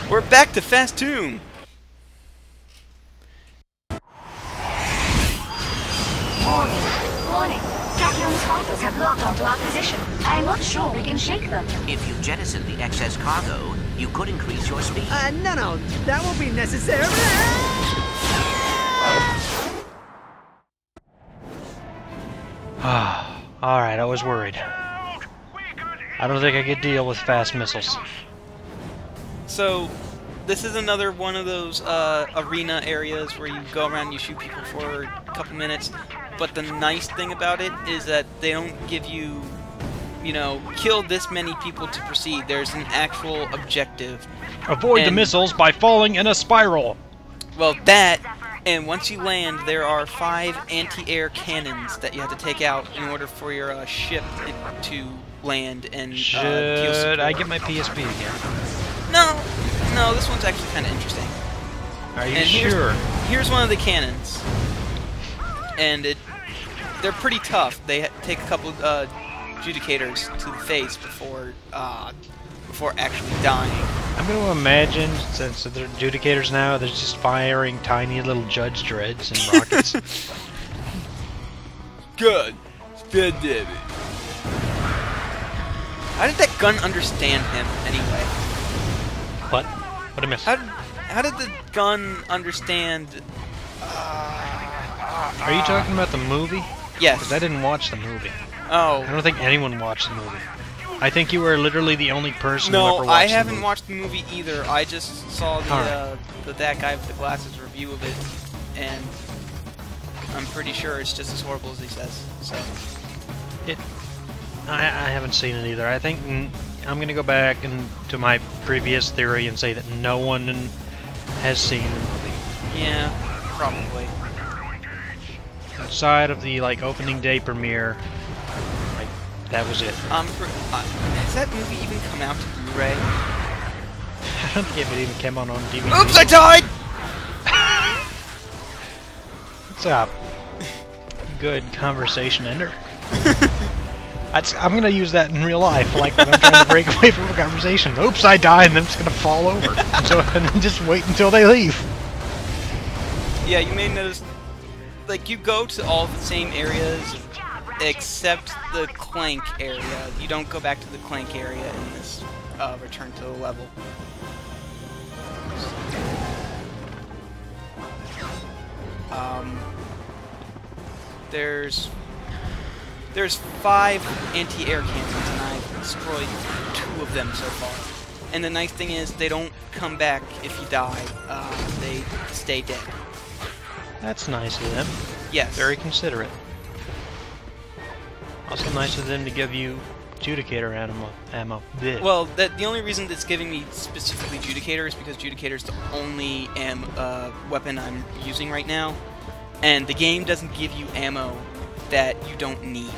We're back to Fastoon! Warning. Tachyon's fighters have locked onto our position. I'm not sure we can shake them. If you jettison the excess cargo, you could increase your speed. No, that won't be necessary. Alright, I was worried. I don't think I could deal with fast missiles. So, this is another one of those arena areas where you go around and you shoot people for a couple minutes. But the nice thing about it is that they don't give you, you know, kill this many people to proceed. There's an actual objective. Avoid the missiles by falling in a spiral! Well, that, and once you land, there are 5 anti-air cannons that you have to take out in order for your ship to land and deal support. Should I get my PSP again? No, this one's actually kind of interesting. Are you sure? Here's one of the cannons, and they're pretty tough. They take a couple adjudicators to the face before actually dying. I'm going to imagine, since they're adjudicators now, they're just firing tiny little Judge Dreads and rockets. Good. Good, David. How did that gun understand him, anyway? What? What I missed? How did the gun understand... Are you talking about the movie? Yes. Because I didn't watch the movie. Oh. I don't think anyone watched the movie. I think you were literally the only person who ever watched the movie. No, I haven't watched the movie either. I just saw that guy with the glasses review of it, and I'm pretty sure it's just as horrible as he says. So. I haven't seen it either. I think I'm going to go back to my previous theory and say that no one has seen the movie. Yeah, probably. Outside of the opening day premiere, that was it. Has that movie even come out to Blu-ray? I don't think it even came out on DVD. Oops, I died! What's up? Good conversation ender. I'm gonna use that in real life, like when I'm trying to break away from a conversation. Oops, I died, and I'm just gonna fall over. and then just wait until they leave. Yeah, you may notice, you go to all the same areas, except the Clank area. You don't go back to the Clank area in this return to the level. There's 5 anti-air cannons, and I've destroyed 2 of them so far. And the nice thing is, they don't come back if you die. They stay dead. That's nice of them. Yes. Very considerate. Also nice of them to give you Judicator ammo. Blech. Well, the only reason that's giving me specifically Judicator is because Judicator is the only weapon I'm using right now. And the game doesn't give you ammo that you don't need.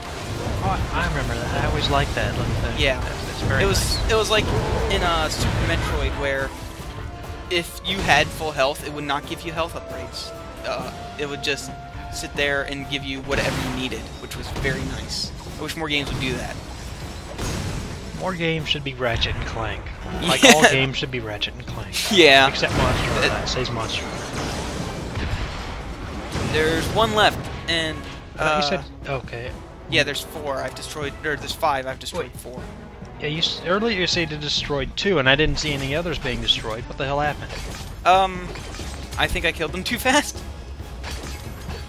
Oh, I remember that. I always liked that little thing. Yeah. That's very nice. It was like in Super Metroid where if you had full health, it would not give you health upgrades. It would just sit there and give you whatever you needed, which was very nice. I wish more games would do that. More games should be Ratchet and Clank. Like Yeah. all games should be Ratchet and Clank. Yeah. Except Monster Hunter. That says Monster Hunter. There's 1 left, and You said okay. yeah, there's 4. I've destroyed, or there's 5. I've destroyed 4. Yeah, earlier you said you destroyed 2, and I didn't see any others being destroyed. What the hell happened? I think I killed them too fast.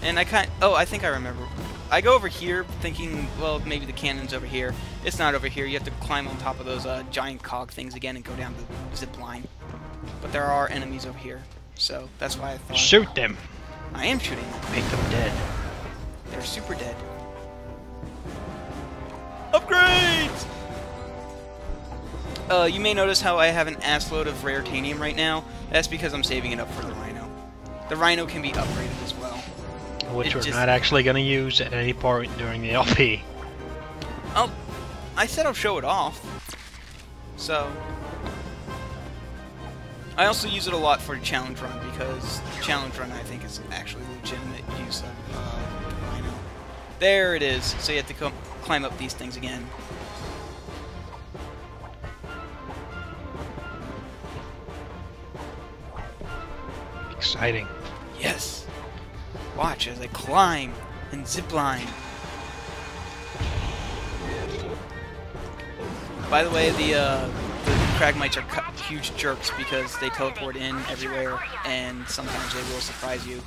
And I think I remember. I go over here thinking, well, maybe the cannon's over here. It's not over here. You have to climb on top of those giant cog things again and go down the zip line. But there are enemies over here, so that's why I thought. Shoot them! I am shooting them. Make them dead. They're super dead. Upgrades! You may notice how I have an assload of rare titanium right now. That's because I'm saving it up for the Rhino. The Rhino can be upgraded as well. Which we're not actually going to use at any point during the LP. Oh, I said I'll show it off. So, I also use it a lot for the challenge run because the challenge run I think is actually legitimate use of Rhino. There it is. So you have to climb up these things again. exciting. Yes. Watch as I climb and zipline. By the way, the Kragmites are huge jerks because they teleport in everywhere, and sometimes they will surprise you.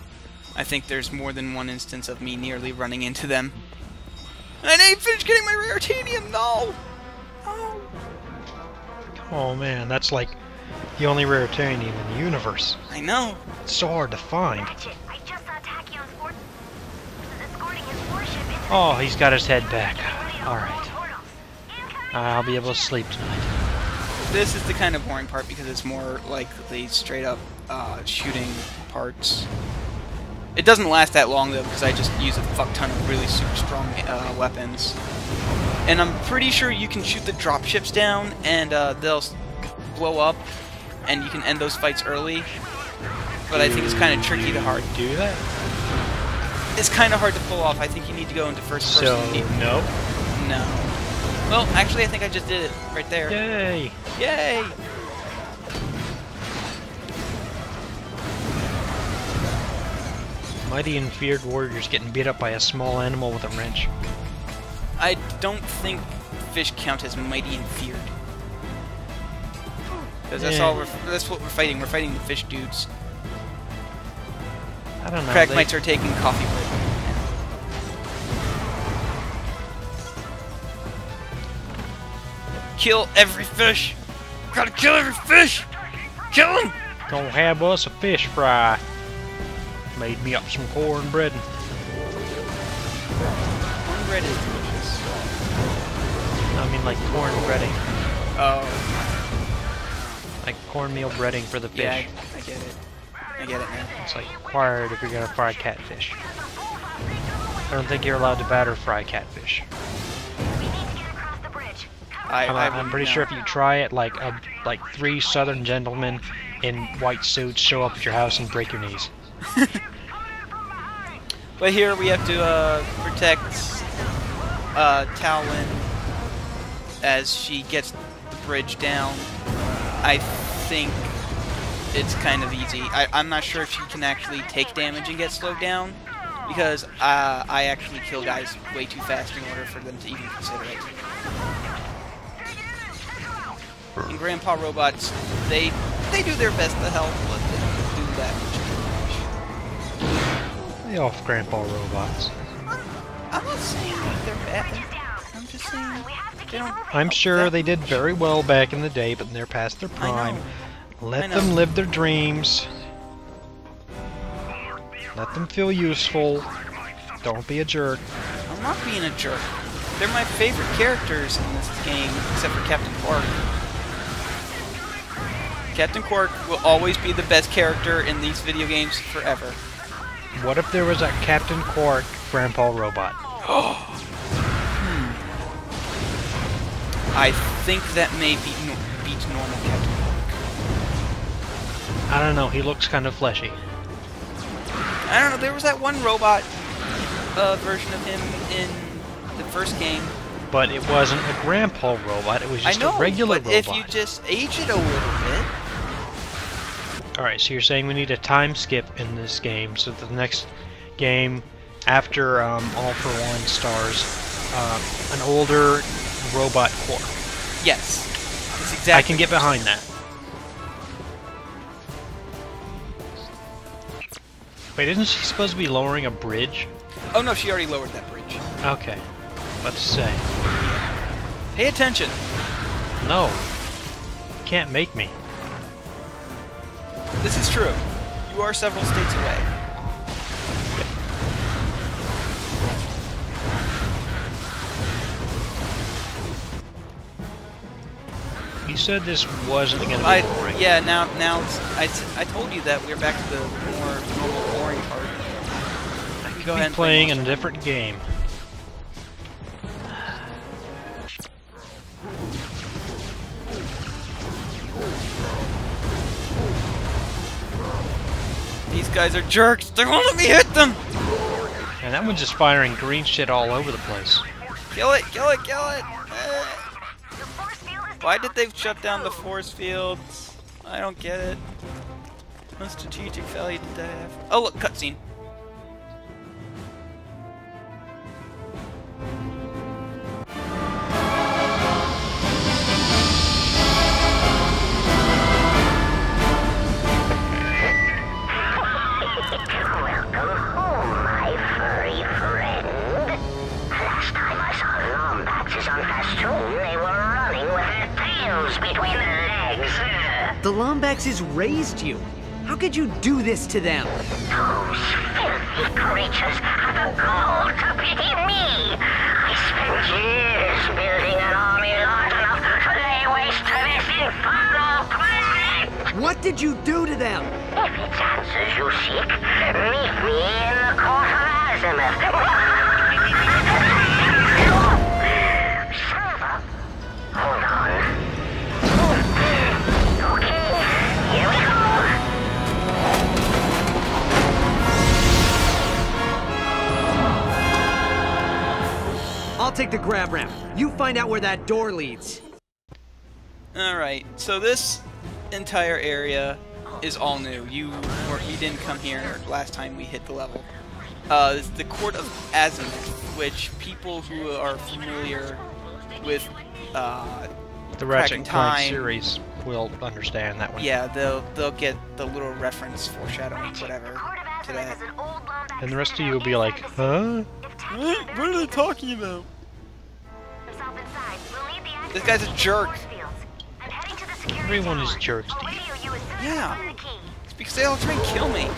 I think there's more than one instance of me nearly running into them. And I didn't finish getting my rare titanium, no! Oh. Oh man, that's like the only rare titanium in the universe. I know. It's so hard to find. Ratchet, I just saw Tachyon's force escorting his warship into Oh, he's got his head back. the Alright. portal. I'll be able to sleep tonight. This is the kind of boring part because it's more like the straight up shooting parts. It doesn't last that long though because I just use a fuck ton of really super strong weapons. And I'm pretty sure you can shoot the dropships down and they'll blow up and you can end those fights early. But I think it's kind of tricky to hard. Do that? It's kind of hard to pull off. I think you need to go into first person. So, nope. No. Well, actually I think I just did it right there. Yay! Yay! Mighty and feared warriors getting beat up by a small animal with a wrench. I don't think fish count as mighty and feared. Because that's what we're fighting. We're fighting the fish dudes. I don't know. Kragmites are taking coffee break. Kill every fish! Gotta kill every fish! Kill him! Gonna have us a fish fry. Made me up some cornbread. Cornbread is delicious. I mean, like corn breading. Oh. Like cornmeal breading for the fish. Yeah, I get it. I get it now. It's like required if you're gonna fry catfish. I don't think you're allowed to batter fry catfish. We need to get across the bridge. I'm pretty sure if you try it, like 3 southern gentlemen in white suits show up at your house and break your knees. But here we have to protect Talwyn as she gets the bridge down. I think it's kind of easy. I'm not sure if she can actually take damage and get slowed down, because I actually kill guys way too fast in order for them to even consider it. And Grandpa Robots, they do their best to help, but they don't do that much. Lay off Grandpa Robots. I'm not saying that they're bad. I'm just saying they don't. I'm sure they did very well back in the day, but they're past their prime. Let them live their dreams. Let them feel useful. Don't be a jerk. I'm not being a jerk. They're my favorite characters in this game, except for Captain Quark. Captain Quark will always be the best character in these video games forever. What if there was a Captain Quark Grandpa Robot? I think that may beat normal Captain Quark. I don't know, he looks kind of fleshy. I don't know, there was that one robot version of him in the first game. But it wasn't a Grandpa Robot, it was just a regular but robot. if you just age it a little bit... Alright, so you're saying we need a time skip in this game, so the next game, after All for One stars, an older robot Quark. Yes. That's exactly. I can get behind that. Wait, isn't she supposed to be lowering a bridge? Oh no, she already lowered that bridge. Okay. What to say? Pay attention. No. You can't make me. This is true. You are several states away. You said this wasn't going to be boring. Yeah, now it's, I told you that we're back to the more normal boring part. I can go ahead and playing in a different game. These guys are jerks. They won't let me hit them. And that one's just firing green shit all over the place. Kill it! Kill it! Kill it! Why did they shut down the force fields? I don't get it. What strategic value did I have? Oh, look, cutscene. On Fastoon, they were running with their tails between their legs. The Lombaxes raised you. How could you do this to them? Those filthy creatures have the gall to pity me. I spent years building an army large enough to lay waste to this infernal planet. What did you do to them? If it's answers you seek, meet me in the court of Azimuth. Hold on. Okay, here we go. I'll take the grab ramp. You find out where that door leads. Alright, so this entire area is all new. You didn't come here last time we hit the level. It's the Court of Azimuth, which people who are familiar with the Ratchet and Clank series will understand that one. Yeah, they'll get the little reference, foreshadowing, whatever, to that. And the rest of you will be like, huh? What are they talking about? This guy's a jerk. Everyone is jerks to you. Yeah. It's because they all try and kill me.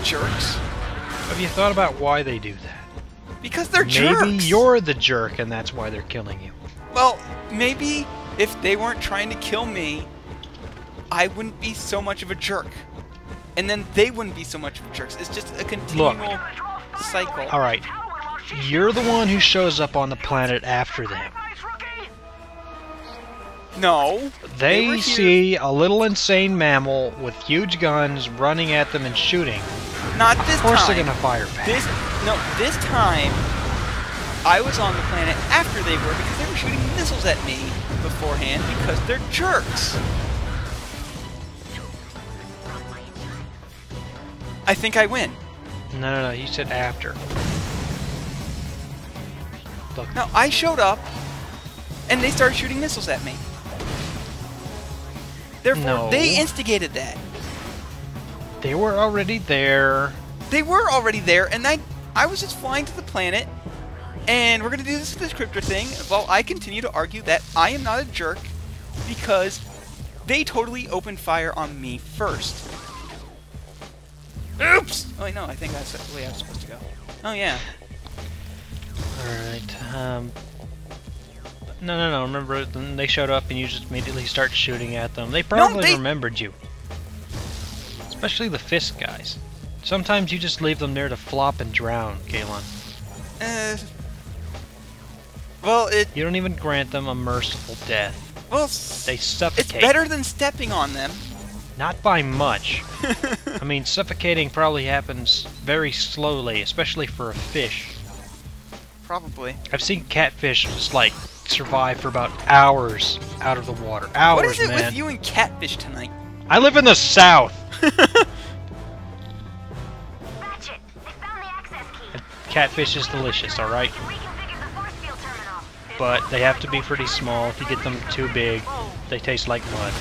Jerks. Have you thought about why they do that? Because they're jerks. Maybe you're the jerk and that's why they're killing you. Well, maybe if they weren't trying to kill me, I wouldn't be so much of a jerk. And then they wouldn't be so much of a jerk. It's just a continual cycle. Alright. You're the one who shows up on the planet after them. No. They see a little insane mammal with huge guns running at them and shooting. Not this time. Of course they're gonna fire back. This time, I was on the planet after they were because they were shooting missiles at me beforehand because they're jerks. I think I win. No, you said after. Look. No, I showed up, and they started shooting missiles at me. Therefore, No. they instigated that. They were already there. They were already there, and I was just flying to the planet, and we're going to do this descriptor thing while I continue to argue that I am not a jerk because they totally opened fire on me first. Oops! Oh, wait, no, I think that's the way I was supposed to go. Oh, yeah. Alright, No, remember, they showed up and you just immediately start shooting at them. They probably remembered you. Especially the fist guys. Sometimes you just leave them there to flop and drown, Kalon. Well, you don't even grant them a merciful death. Well, they suffocate. It's better than stepping on them. Not by much. I mean, suffocating probably happens very slowly, especially for a fish. Probably. I've seen catfish just like survive for about hours out of the water. Hours, man. What is it with you and catfish tonight? I live in the South. Ratchet, they found the access key. Catfish is delicious, alright? But they have to be pretty small. If you get them too big, they taste like mud.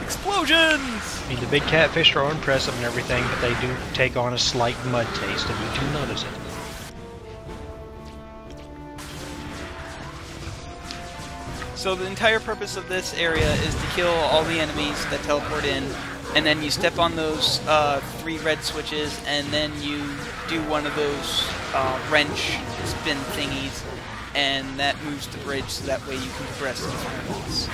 Explosions! I mean, the big catfish are impressive and everything, but they do take on a slight mud taste, and you do notice it. So the entire purpose of this area is to kill all the enemies that teleport in, and then you step on those 3 red switches, and then you do one of those wrench spin thingies, and that moves the bridge so that way you can progress to the final boss.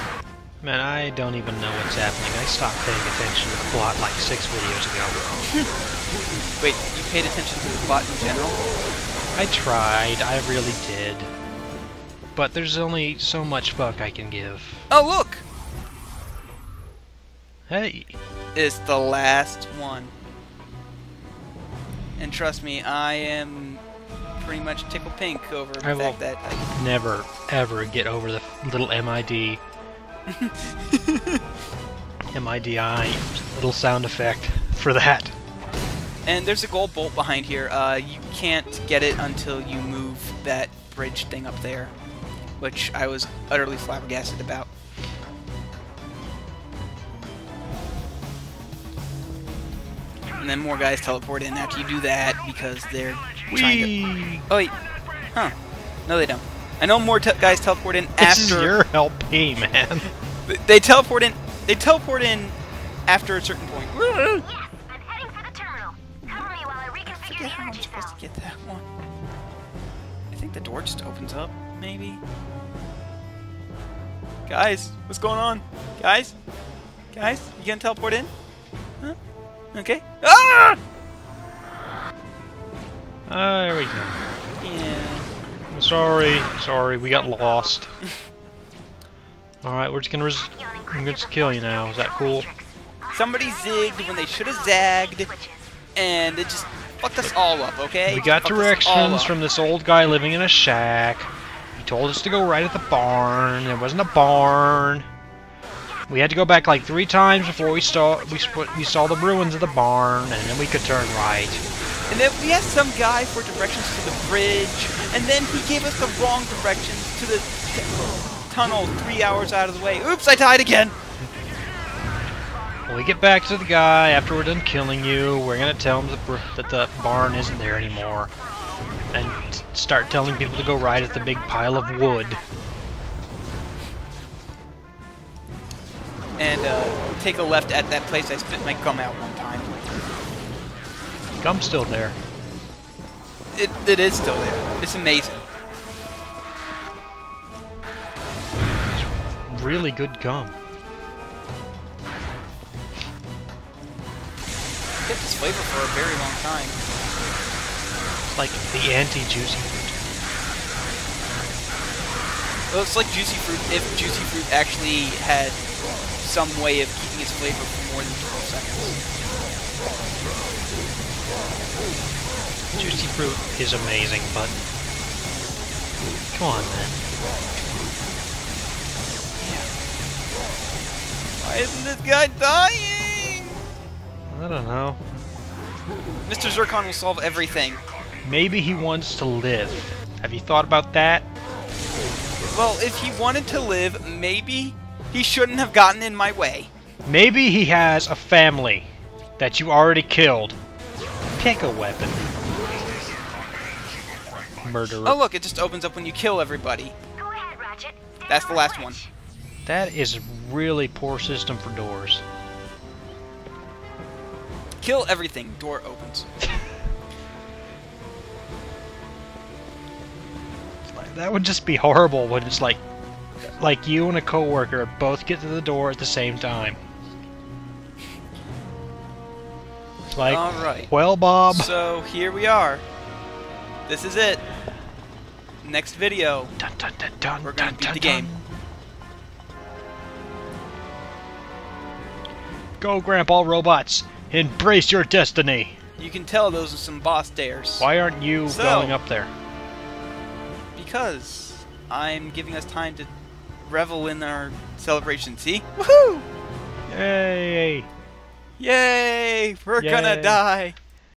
Man, I don't even know what's happening. I stopped paying attention to the plot like 6 videos ago. Wait, you paid attention to the plot in general? I tried, I really did. But there's only so much fuck I can give. Oh, look! Hey! It's the last one. And trust me, I am pretty much tickled pink over the fact that never, ever get over the little MID MIDI, little sound effect for that. And there's a gold bolt behind here. You can't get it until you move that bridge thing up there, which I was utterly flabbergasted about. And then more guys teleport in after you do that because they're trying to... Oh, wait. Huh. No, they don't. I know more guys teleport in after... This is your LP, man. They teleport in... They teleport in after a certain point. Yes, I'm heading for the terminal. Cover me while I reconfigure I forget the how I'm energy supposed cell. to get that one. I think the door just opens up, maybe. Guys, what's going on? Guys? Guys, you gonna teleport in? Huh? Okay. Ah! There we go. Yeah. Sorry, we got lost. Alright, we're just gonna I'm just kill you now. Is that cool? Somebody zigged when they should have zagged, and it just fucked us all up, okay? We got Fucked us all directions up. from this old guy living in a shack. He told us to go right at the barn. There wasn't a barn. We had to go back like 3 times before we saw the ruins of the barn, and then we could turn right. And then we asked some guy for directions to the bridge, and then he gave us the wrong directions to the tunnel 3 hours out of the way. Oops, I died again! When we get back to the guy after we're done killing you, we're gonna tell him that the barn isn't there anymore. And start telling people to go right at the big pile of wood. And take a left at that place I spit my gum out one time. Gum's still there. It is still there. It's amazing. It's really good gum. Get this flavor for a very long time. It's like the anti-juicy fruit. Well, it's like juicy fruit if juicy fruit actually had some way of keeping its flavor for more than 12 seconds. Juicy fruit is amazing, but come on, man. Why isn't this guy dying? I don't know. Mr. Zircon will solve everything. Maybe he wants to live. Have you thought about that? Well, if he wanted to live, maybe he shouldn't have gotten in my way. Maybe he has a family that you already killed. Pick a weapon. Murderer. Oh look, it just opens up when you kill everybody. Go ahead, Ratchet. Stay That's the on last bridge. one. That is really poor system for doors. Kill everything, door opens. That would just be horrible when it's like you and a coworker both get to the door at the same time. It's like, Alright. well, Bob. So, here we are. This is it. Next video, Dun, dun, dun, dun, we're gonna dun, beat dun, the game. Go, Grandpa Robots. Embrace your destiny. You can tell those are some boss dares. Why aren't you So- going up there? Because I'm giving us time to revel in our celebration. See? Woohoo! Yay! Yay! We're Yay. gonna die.